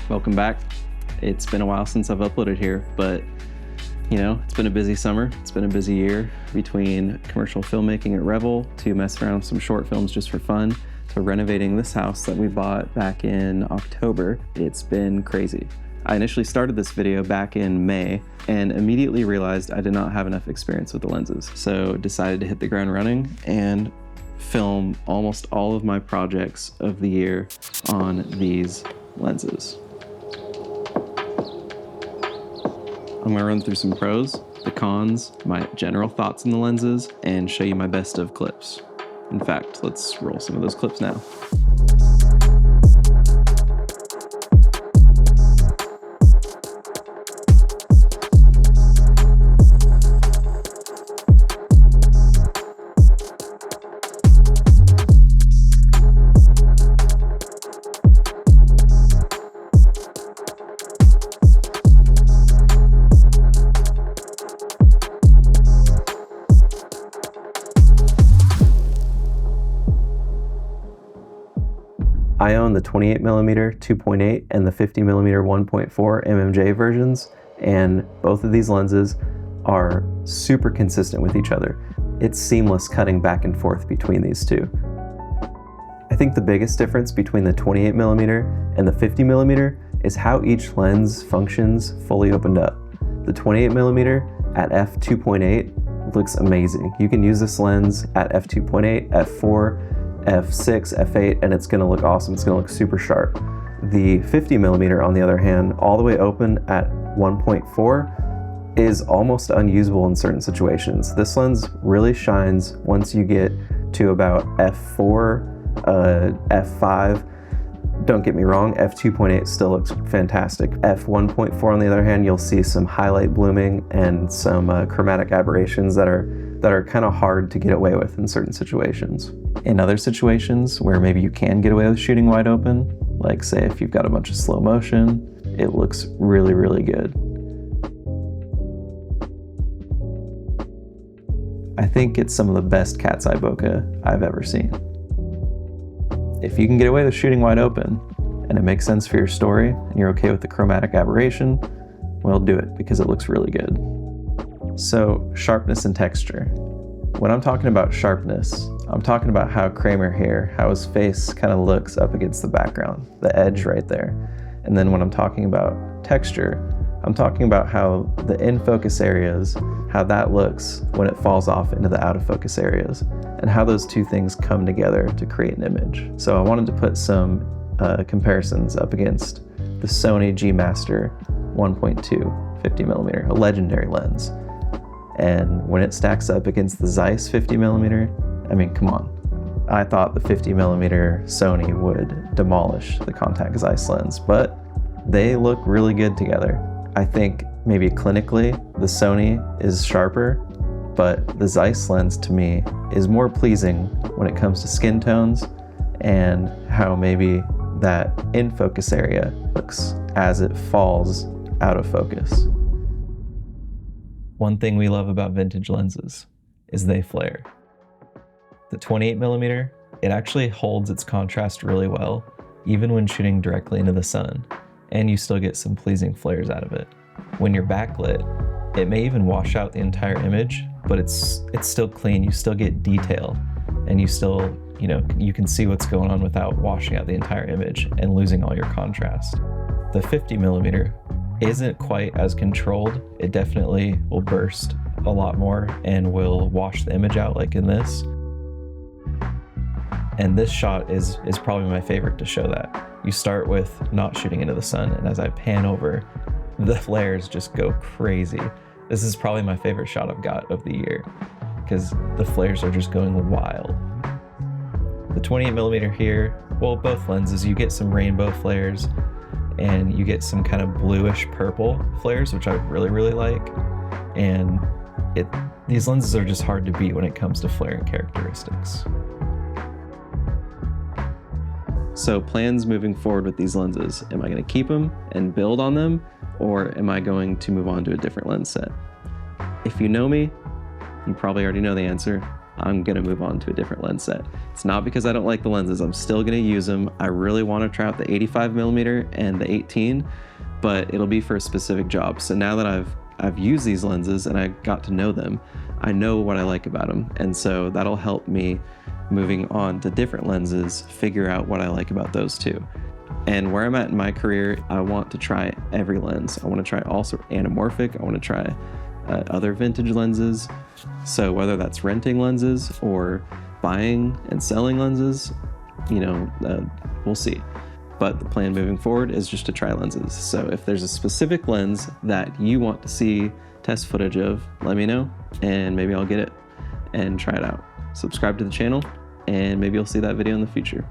Welcome back. It's been a while since I've uploaded here, but you know, it's been a busy summer. It's been a busy year between commercial filmmaking at Revel to messing around with some short films just for fun to renovating this house that we bought back in October. It's been crazy. I initially started this video back in May and immediately realized I did not have enough experience with the lenses. So decided to hit the ground running and film almost all of my projects of the year on these lenses. I'm gonna run through some pros, the cons, my general thoughts on the lenses, and show you my best of clips. In fact, let's roll some of those clips now. I own the 28mm 2.8 and the 50mm 1.4 MMJ versions, and both of these lenses are super consistent with each other. It's seamless cutting back and forth between these two. I think the biggest difference between the 28mm and the 50mm is how each lens functions fully opened up. The 28mm at f2.8 looks amazing. You can use this lens at f2.8, f4, f6, f8, and it's gonna look awesome. It's gonna look super sharp. The 50mm, on the other hand, all the way open at 1.4 is almost unusable in certain situations. This lens really shines once you get to about f4, f5. Don't get me wrong, f2.8 still looks fantastic. f1.4, on the other hand, you'll see some highlight blooming and some chromatic aberrations that are kind of hard to get away with in certain situations. In other situations where maybe you can get away with shooting wide open, like say if you've got a bunch of slow motion, it looks really, really good. I think it's some of the best cat's eye bokeh I've ever seen. If you can get away with shooting wide open and it makes sense for your story and you're okay with the chromatic aberration, well, do it because it looks really good. So, sharpness and texture. When I'm talking about sharpness, I'm talking about how Kramer here, how his face kind of looks up against the background, the edge right there. And then when I'm talking about texture, I'm talking about how the in-focus areas, how that looks when it falls off into the out-of-focus areas, and how those two things come together to create an image. So I wanted to put some comparisons up against the Sony G Master 1.2 50mm, a legendary lens. And when it stacks up against the Zeiss 50mm, I mean, come on. I thought the 50mm Sony would demolish the Contax Zeiss lens, but they look really good together. I think maybe clinically, the Sony is sharper, but the Zeiss lens to me is more pleasing when it comes to skin tones and how maybe that in-focus area looks as it falls out of focus. One thing we love about vintage lenses is they flare. The 28mm, it actually holds its contrast really well, even when shooting directly into the sun, and you still get some pleasing flares out of it. When you're backlit, it may even wash out the entire image, but it's still clean. You still get detail, and you still, you can see what's going on without washing out the entire image and losing all your contrast. The 50mm isn't quite as controlled. It definitely will burst a lot more and will wash the image out like in this. And this shot is probably my favorite to show that. You start with not shooting into the sun, and as I pan over, the flares just go crazy. This is probably my favorite shot I've got of the year because the flares are just going wild. The 28mm here, well, both lenses, you get some rainbow flares and you get some kind of bluish purple flares, which I really, really like. And these lenses are just hard to beat when it comes to flaring characteristics. So plans moving forward with these lenses. Am I going to keep them and build on them, or am I going to move on to a different lens set? If you know me, you probably already know the answer. I'm gonna move on to a different lens set. It's not because I don't like the lenses, I'm still gonna use them. I really wanna try out the 85mm and the 18, but it'll be for a specific job. So now that I've used these lenses and I got to know them, I know what I like about them. And so that'll help me moving on to different lenses, figure out what I like about those too. And where I'm at in my career, I want to try every lens. I want to try also anamorphic. I want to try other vintage lenses. So whether that's renting lenses or buying and selling lenses, you know, we'll see. But the plan moving forward is just to try lenses. So if there's a specific lens that you want to see test footage of, let me know, and maybe I'll get it and try it out. Subscribe to the channel, and maybe you'll see that video in the future.